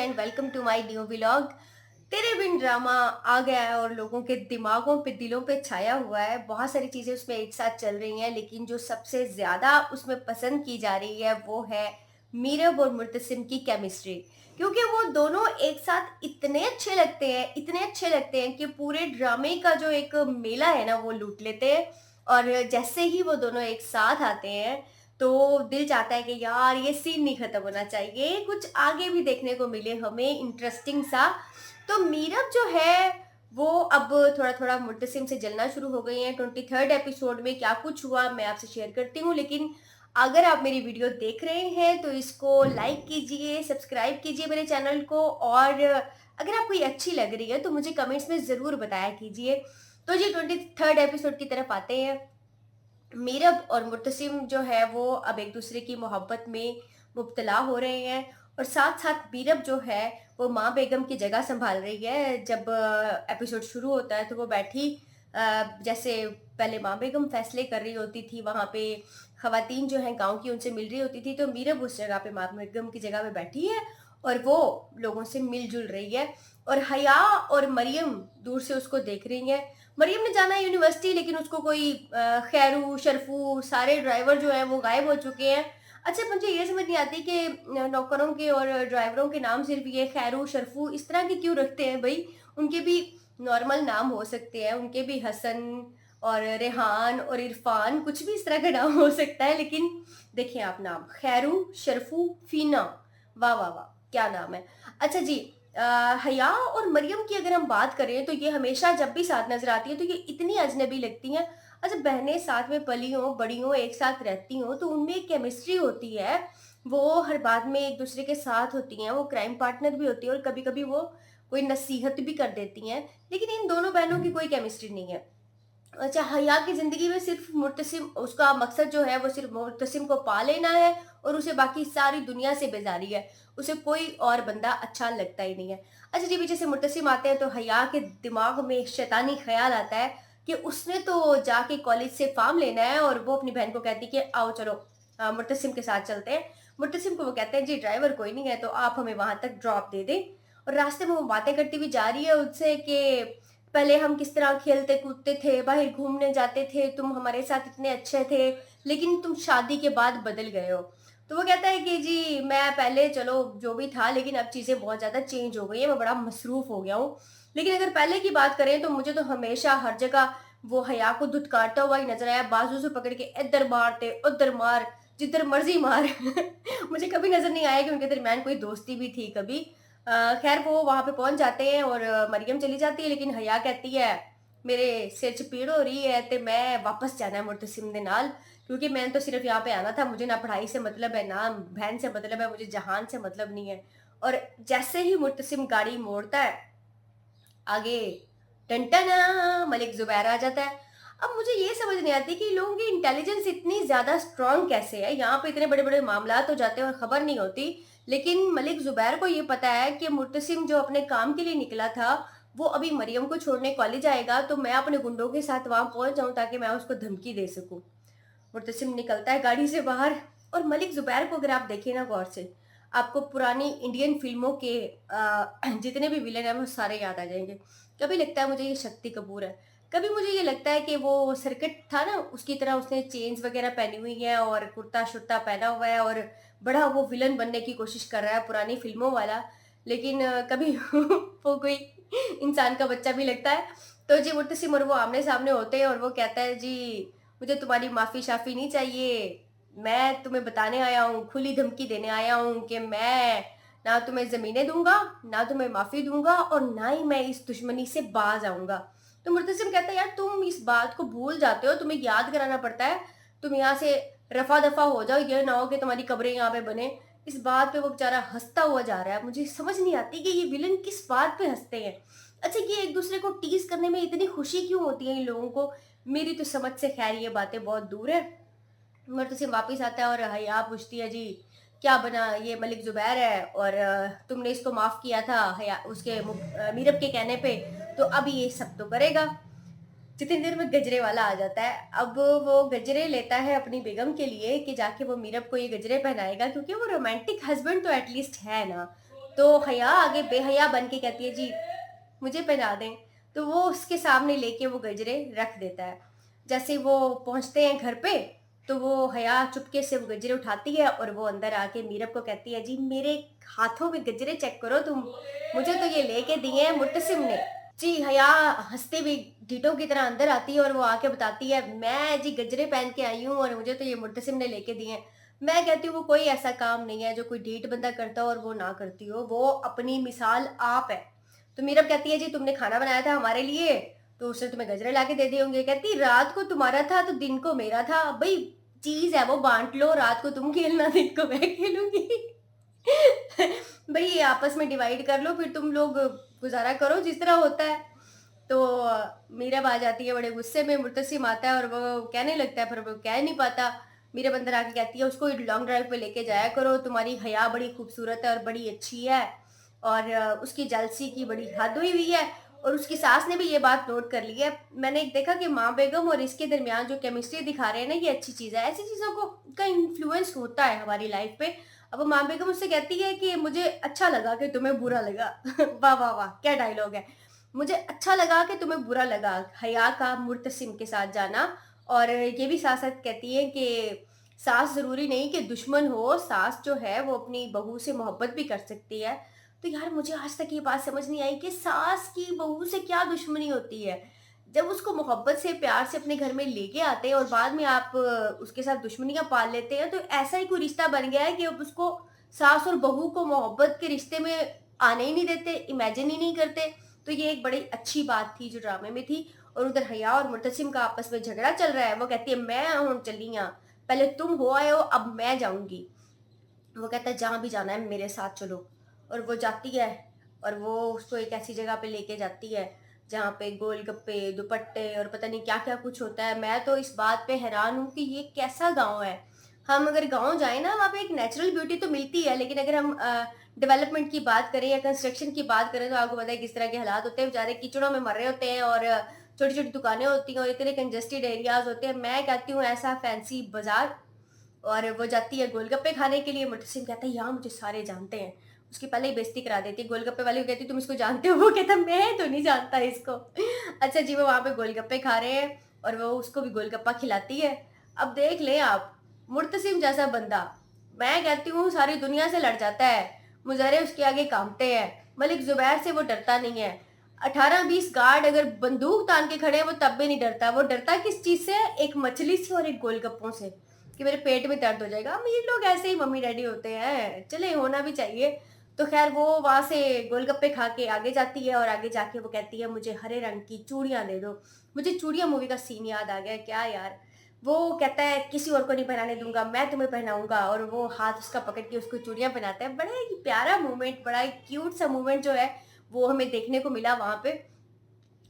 And welcome to my new vlog. Tere Bin drama आ गया है और लोगों के दिमागों पे दिलों पे छाया हुआ है। बहुत सारी चीजें उसमें एक साथ चल रही हैं, लेकिन जो सबसे ज्यादा उसमें पसंद की जा रही है वो है मीरब और मुर्तसिम की केमिस्ट्री। क्योंकि वो दोनों एक साथ इतने अच्छे लगते हैं कि पूरे ड्रामे का जो एक मेला है ना वो लूट लेते हैं। और जैसे ही वो दोनों एक साथ आते हैं तो दिल चाहता है कि यार ये सीन नहीं खत्म होना चाहिए, कुछ आगे भी देखने को मिले हमें इंटरेस्टिंग सा। तो मीरब जो है वो अब थोड़ा थोड़ा मुर्तसिम से जलना शुरू हो गई है। 23rd एपिसोड में क्या कुछ हुआ मैं आपसे शेयर करती हूँ, लेकिन अगर आप मेरी वीडियो देख रहे हैं तो इसको लाइक कीजिए, सब्सक्राइब कीजिए मेरे चैनल को, और अगर आपको ये अच्छी लग रही है तो मुझे कमेंट्स में ज़रूर बताया कीजिए। तो जी 23rd एपिसोड की तरफ आते हैं। मीरब और मुर्तसिम जो है वो अब एक दूसरे की मोहब्बत में मुब्तला हो रहे हैं, और साथ साथ मीरब जो है वो माँ बेगम की जगह संभाल रही है। जब एपिसोड शुरू होता है तो वो बैठी जैसे पहले माँ बेगम फैसले कर रही होती थी, वहाँ पे खवातीन जो हैं गांव की उनसे मिल रही होती थी, तो मीरब उस जगह पे माँ बेगम की जगह पे बैठी है और वो लोगों से मिलजुल रही है। और हया और मरियम दूर से उसको देख रही हैं। मरियम ने जाना है यूनिवर्सिटी, लेकिन उसको कोई खैरू शरफू सारे ड्राइवर जो हैं वो गायब हो चुके हैं। अच्छा, मुझे ये समझ नहीं आती कि नौकरों के और ड्राइवरों के नाम सिर्फ ये खैरू शरफू इस तरह के क्यों रखते हैं भाई। उनके भी नॉर्मल नाम हो सकते हैं, उनके भी हसन और रेहान और इरफान कुछ भी इस तरह का नाम हो सकता है। लेकिन देखिए आप, नाम खैरू शरफू फीना, वाह वाह वाह, क्या नाम है। अच्छा जी, हया और मरियम की अगर हम बात करें तो ये हमेशा जब भी साथ नजर आती है तो ये इतनी अजनबी लगती हैं। अच्छा, बहनें साथ में पली हों बड़ी हों एक साथ रहती हों तो उनमें एक केमिस्ट्री होती है। वो हर बात में एक दूसरे के साथ होती हैं, वो क्राइम पार्टनर भी होती है और कभी कभी वो कोई नसीहत भी कर देती हैं। लेकिन इन दोनों बहनों की कोई केमिस्ट्री नहीं है। अच्छा, हया की ज़िंदगी में सिर्फ़ मुर्तसिम, उसका मकसद जो है वो सिर्फ़ मुर्तसिम को पा लेना है और उसे बाकी सारी दुनिया से बेज़ारी है। उसे कोई और बंदा अच्छा लगता ही नहीं है। अच्छा जी, पीछे से मुर्तसिम आते हैं तो हया के दिमाग में एक शैतानी ख़्याल आता है कि उसने तो जाके कॉलेज से फ़ॉर्म लेना है, और वो अपनी बहन को कहती है कि आओ चलो मुर्तसिम के साथ चलते हैं। मुर्तसिम को वो कहते हैं जी ड्राइवर कोई नहीं है तो आप हमें वहाँ तक ड्रॉप दे दें। और रास्ते में वो बातें करती हुई जा रही है उससे कि पहले हम किस तरह खेलते कूदते थे, बाहर घूमने जाते थे, तुम हमारे साथ इतने अच्छे थे, लेकिन तुम शादी के बाद बदल गए हो। तो वो कहता है कि जी मैं पहले चलो जो भी था, लेकिन अब चीज़ें बहुत ज़्यादा चेंज हो गई हैं, मैं बड़ा मसरूफ़ हो गया हूँ। लेकिन अगर पहले की बात करें तो मुझे तो हमेशा हर जगह वो हया को धुतकारता हुआ ही नज़र आया, बाजू से पकड़ के इधर मारते, उधर मार, जिधर मर्ज़ी मार। मुझे कभी नज़र नहीं आया कि उनके दरमियान कोई दोस्ती भी थी कभी। खैर वो वहाँ पे पहुँच जाते हैं और मरियम चली जाती है, लेकिन हया कहती है मेरे सिर च पीड़ हो रही है ते मैं वापस जाना है मुर्तसिम दे नाल, क्योंकि मैंने तो सिर्फ यहाँ पे आना था, मुझे ना पढ़ाई से मतलब है ना बहन से मतलब है, मुझे जहान से मतलब नहीं है। और जैसे ही मुर्तसिम गाड़ी मोड़ता है आगे, टनटना मलिक जुबैर आ जाता है। अब मुझे ये समझ नहीं आती कि लोगों की इंटेलिजेंस इतनी ज़्यादा स्ट्रॉन्ग कैसे है? यहाँ पे इतने बड़े-बड़े मामलात हो जाते हैं और खबर नहीं होती। लेकिन मलिक जुबैर को ये पता है कि मुर्तसिम जो अपने काम के लिए निकला था, वो अभी मरियम को छोड़ने कॉलेज आएगा, तो मैं अपने गुंडों के साथ वहाँ पहुँच जाऊँ ताकि मैं उसको धमकी दे सकूँ। मुर्तसिम निकलता है गाड़ी से बाहर, और मलिक ज़ुबैर को अगर आप देखें ना गौर से, आपको पुरानी इंडियन फ़िल्मों के जितने भी विलेन हैं वो सारे याद आ जाएँगे। कभी लगता है मुझे ये शक्ति कपूर है, कभी मुझे ये लगता है कि वो सर्किट था ना उसकी तरह उसने चेन्स वग़ैरह पहनी हुई है और कुर्ता-शुर्ता पहना हुआ है और बड़ा वो विलन बनने की कोशिश कर रहा है पुरानी फ़िल्मों वाला। लेकिन कभी वो कोई इंसान का बच्चा भी लगता है। तो जी मुर्तसिम और वो आमने-सामने होते हैं और वो कहता है जी मुझे तुम्हारी माफ़ी-शाफ़ी नहीं चाहिए। मैं तुम्हें बताने आया हूँ, खुली धमकी देने आया हूँ कि मैं ना तुम्हें ज़मीनें दूँगा, ना तुम्हें माफ़ी दूँगा और ना ही मैं इस दुश्मनी से बाज़ आऊँगा। तो मुर्तसिम कहता है यार तुम इस बात को भूल जाते हो, तुम्हें याद कराना पड़ता है। तुम यहाँ से रफ़ा-दफ़ा हो जाओ, ये ना हो कि तुम्हारी कब्रें यहाँ पे बने। इस बात पे वो बेचारा हँसता हुआ जा रहा है। मुझे समझ नहीं आती कि ये विलेन किस बात पे हँसते हैं। अच्छा, ये एक-दूसरे को टीज़ करने में इतनी खुशी क्यों होती है इन लोगों को? मेरी तो समझ से खैर ये बातें बहुत दूर है। मुर्तसिम वापस आता है और हया पूछती है जी क्या बना, ये मलिक जुबैर है और तुमने इसको माफ किया था हया उसके मीरब के कहने पे, तो अब ये सब तो करेगा। जितनी देर में गजरे वाला आ जाता है। अब वो गजरे लेता है अपनी बेगम के लिए कि जाके वो मीरब को ये गजरे पहनाएगा, क्योंकि वो रोमांटिक हस्बैंड तो एटलीस्ट है ना। तो हया आगे बेहया बन के कहती है, जी मुझे पहना दें। तो वो उसके सामने लेके वो गजरे रख देता है। जैसे वो पहुँचते हैं घर पे, तो वो हया चुपके से वो गजरे उठाती है और वो अंदर आके मीरब को कहती है, जी मेरे हाथों में गजरे चेक करो तुम, मुझे तो ये लेके दिए हैं मुर्तसिम ने। जी हया हँसते हुए ढीठों की तरह अंदर आती है और वो आके बताती है, मैं जी गजरे पहन के आई हूँ और मुझे तो ये मुर्तसिम ने लेके दिए हैं। मैं कहती हूँ वो कोई ऐसा काम नहीं है जो कोई ढीठ बंदा करता हो और वो ना करती हो, वो अपनी मिसाल आप है। तो मीरब कहती है, जी तुमने खाना बनाया था हमारे लिए, तो उसने तुम्हें गजरे लाके दे दिए होंगे। कहती रात को तुम्हारा था तो दिन को मेरा था, भाई चीज है वो बांट लो, रात को तुम खेलना दिन को मैं खेलूंगी। भई आपस में डिवाइड कर लो, फिर तुम लोग गुज़ारा करो जिस तरह होता है। तो मीरब आ जाती है बड़े गुस्से में, मुर्तसिम आता है और वो कहने लगता है, पर वो कह नहीं पाता। मीरब अंदर आके कहती है, उसको लॉन्ग ड्राइव पे लेके जाया करो, तुम्हारी हया बड़ी खूबसूरत है और बड़ी अच्छी है। और उसकी जेलसी की बड़ी हद हुई हुई है और उसकी सास ने भी ये बात नोट कर ली है। मैंने एक देखा कि माँ बेगम और इसके दरमियान जो केमिस्ट्री दिखा रहे हैं ना, ये अच्छी चीज़ है। ऐसी चीज़ों को का इन्फ्लुएंस होता है हमारी लाइफ पे। अब वो माँ बेगम उससे कहती है कि मुझे अच्छा लगा कि तुम्हें बुरा लगा। वाह वाह वाह, क्या डायलॉग है। मुझे अच्छा लगा कि तुम्हें बुरा लगा हया का मुर्तसिम के साथ जाना। और ये भी साथ साथ कहती है कि सास जरूरी नहीं कि दुश्मन हो, सास जो है वो अपनी बहू से मोहब्बत भी कर सकती है। तो यार मुझे आज तक ये बात समझ नहीं आई कि सास की बहू से क्या दुश्मनी होती है। जब उसको मोहब्बत से प्यार से अपने घर में लेके आते हैं और बाद में आप उसके साथ दुश्मनियां पाल लेते हैं, तो ऐसा ही कोई रिश्ता बन गया है कि अब उसको सास और बहू को मोहब्बत के रिश्ते में आने ही नहीं देते, इमेजिन ही नहीं करते। तो ये एक बड़ी अच्छी बात थी जो ड्रामे में थी। और उधर हया और मुर्तसिम का आपस में झगड़ा चल रहा है। वो कहती है, मैं हूँ चली यहाँ, पहले तुम हो आए हो, अब मैं जाऊंगी। वो कहता है, जहाँ भी जाना है मेरे साथ चलो। और वो जाती है और वो उसको एक ऐसी जगह पे लेके जाती है जहाँ पे गोलगप्पे, दुपट्टे और पता नहीं क्या क्या कुछ होता है। मैं तो इस बात पे हैरान हूँ कि ये कैसा गांव है। हम अगर गांव जाए ना, वहाँ पे एक नेचुरल ब्यूटी तो मिलती है, लेकिन अगर हम डेवलपमेंट की बात करें या कंस्ट्रक्शन की बात करें, तो आपको पता है किस तरह के हालात होते हैं। बेचारे कीचड़ों में मर रहे होते हैं और छोटी छोटी दुकानें होती हैं और इतने कंजेस्टेड एरियाज होते हैं। मैं कहती हूँ ऐसा फैंसी बाजार। और वो जाती है गोलगप्पे खाने के लिए। मुझसे कहता है, यहाँ मुझे सारे जानते हैं। उसकी पहले ही बेइज्जती करा देती है। गोलगप्पे वाले को कहती है, तुम इसको जानते हो? वो कहता है, मैं तो नहीं जानता इसको। अच्छा जी, वो वहाँ पे गोलगप्पे खा रहे हैं और वो उसको भी गोलगप्पा खिलाती है। अब देख लें आप, मुर्तसिम जैसा बंदा, मैं कहती हूँ सारी दुनिया से लड़ जाता है, मुजरे उसके आगे कांपते हैं। मलिक जुबैर से वो डरता नहीं है। 18-20 गार्ड अगर बंदूक तान के खड़े हैं, वो तब भी नहीं डरता। वो डरता किस चीज से? एक मछली से और एक गोलगप्पों से, कि मेरे पेट में दर्द हो जाएगा। अमीर लोग ऐसे ही मम्मी डैडी होते हैं, चले होना भी चाहिए। तो खैर वो वहां से गोलगप्पे खा के आगे जाती है और आगे जाके वो कहती है, मुझे हरे रंग की चूड़ियां दे दो। मुझे चूड़ियां मूवी का सीन याद आ गया, क्या यार। वो कहता है, किसी और को नहीं पहनाने दूंगा, मैं तुम्हें पहनाऊंगा। और वो हाथ उसका पकड़ के उसको चूड़ियां पहनाता है। बड़ा ही प्यारा मूवमेंट, बड़ा ही क्यूट सा मूवमेंट जो है वो हमें देखने को मिला वहां पे।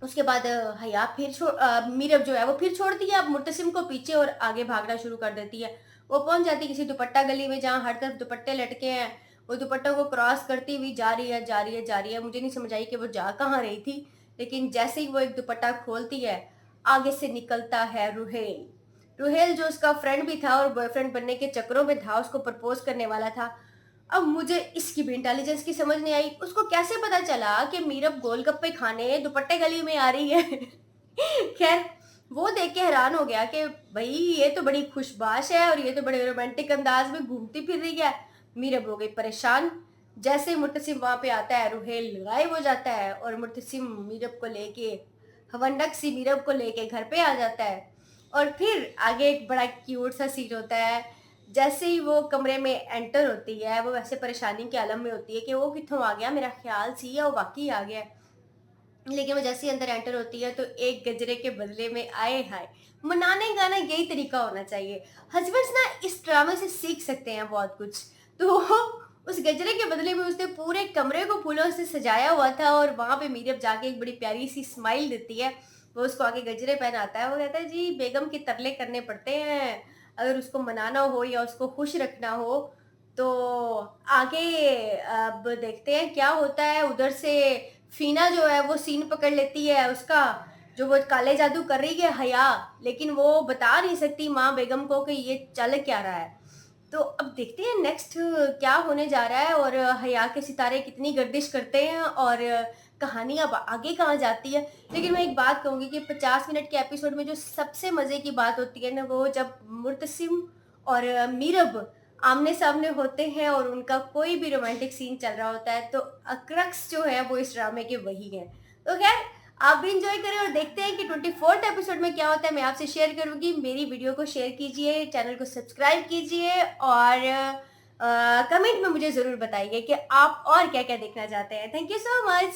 उसके बाद हया फिर मीरब जो है वो फिर छोड़ती है अब मुर्तसिम को पीछे और आगे भागना शुरू कर देती है। वो पहुंच जाती है किसी दुपट्टा गली में जहाँ हर तरफ दुपट्टे लटके हैं। वो दुपट्टों को क्रॉस करती हुई जा रही है, जा रही है, जा रही है। मुझे नहीं समझ आई कि वो जा कहाँ रही थी, लेकिन जैसे ही वो एक दुपट्टा खोलती है, आगे से निकलता है रुहेल। रुहेल जो उसका फ्रेंड भी था और बॉयफ्रेंड बनने के चक्करों में था, उसको प्रपोज करने वाला था। अब मुझे इसकी भी इंटेलिजेंस की समझ नहीं आई। उसको कैसे पता चला कि मीरब गोलगप्पे खाने दुपट्टे गली में आ रही है? खैर, वो देख के हैरान हो गया कि भाई ये तो बड़ी खुशबाश है और ये तो बड़े रोमांटिक अंदाज में घूमती फिर रही है। मीरब हो गई परेशान। जैसे ही मुर्तसिम वहां पे आता है, रुहेल गायब हो जाता है और मुर्तसिम मीरब को लेके, हवंडक सी मीरब को लेके घर पे आ जाता है। और फिर आगे एक बड़ा क्यूट सा सीन होता है। जैसे ही वो कमरे में एंटर होती है, वो वैसे परेशानी के आलम में होती है कि वो कित्थों आ गया, मेरा ख्याल सी या वो वाकई आ गया है। लेकिन वो जैसे ही अंदर एंटर होती है तो एक गजरे के बदले में, आए हाय, मनाने का ना यही तरीका होना चाहिए। हस्बैंड्स ना इस ड्रामे से सीख सकते हैं बहुत कुछ। तो उस गजरे के बदले में उसने पूरे कमरे को फूलों से सजाया हुआ था और वहां पे मीरब जाके एक बड़ी प्यारी सी स्माइल देती है। वो उसको आगे गजरे पहनाता है। वो कहता है, जी बेगम के तरले करने पड़ते हैं अगर उसको मनाना हो या उसको खुश रखना हो। तो आगे अब देखते हैं क्या होता है। उधर से फ़ीना जो है वो सीन पकड़ लेती है उसका, जो वो काले जादू कर रही है हया, लेकिन वो बता नहीं सकती माँ बेगम को कि ये चल क्या रहा है। तो अब देखते हैं नेक्स्ट क्या होने जा रहा है और हया के सितारे कितनी गर्दिश करते हैं और कहानी अब आगे कहाँ जाती है। लेकिन मैं एक बात कहूँगी कि 50 मिनट के एपिसोड में जो सबसे मज़े की बात होती है ना, वो जब मुर्तसिम और मीरब आमने-सामने होते हैं और उनका कोई भी रोमांटिक सीन चल रहा होता है, तो क्रक्स जो है वो इस ड्रामे के वही हैं। तो ख़ैर आप भी एंजॉय करें और देखते हैं कि 24th एपिसोड में क्या होता है। मैं आपसे शेयर करूँगी। मेरी वीडियो को शेयर कीजिए, चैनल को सब्सक्राइब कीजिए और कमेंट में मुझे ज़रूर बताइए कि आप और क्या-क्या देखना चाहते हैं। Thank you so much.